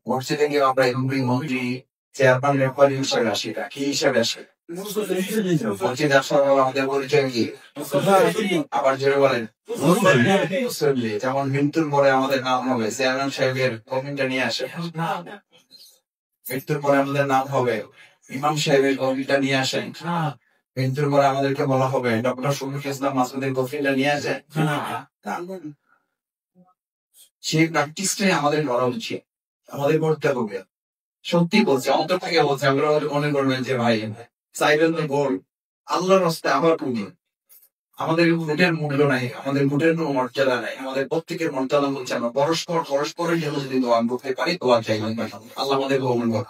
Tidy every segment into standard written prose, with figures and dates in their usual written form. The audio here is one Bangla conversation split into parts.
মসজিদে গিয়ে আমরা এমপি মন্ত্রী চেয়ারম্যান রেফারি হিসেবে আসি না, কি হিসেবে আসি? মসজিদ আসার আমাদের পরিচয় কি? আবার জোরে বলেন মুসল্লি। যেমন মৃত্যুর পরে আমাদের নাম হবে চেয়ারম্যান সাহেবের কমিটা নিয়ে আসে, মৃত্যুর পরে আমাদের নাম হবে ইমাম সাহেবের কমিটা নিয়ে আসেন, মৃত্যুর পরে আমাদেরকে বলা হবে ডক্টর শফিকুল ইসলাম মাসুদের কফিনটা নিয়ে আসেন। সেই প্র্যাকটিসটাই আমাদের করা উচিত, আমাদের করতে হবে। সত্যি বলছে, অন্তর থেকে বলছে। আমরা মনে করবেন যে ভাই চাইবেন তো গোল, আল্লাহর রাস্তায় আবার পুঁজি। আমাদের ভোটের মূল্য নাই, আমাদের ভোটের কোনো মর্যাদা নাই। আমাদের প্রত্যেকের মর্যাদা বলছে আমরা পরস্পরের জন্য যদি দোয়া করতে পারি, দোয়া চাই আল্লাহ আমাদের কবুল করুন।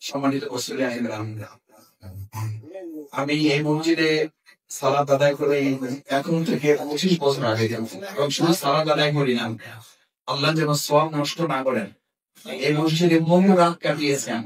সম্মানিত উপস্থিতি, আমি এই মসজিদে সালাত আদায় করে এখন থেকে 25 বছর আগে এবং শুধু সালাত আদায় করি না, আল্লাহ যেন সওয়াব নষ্ট না করেন, এই মসজিদে বহু রাত কাটিয়েছেন।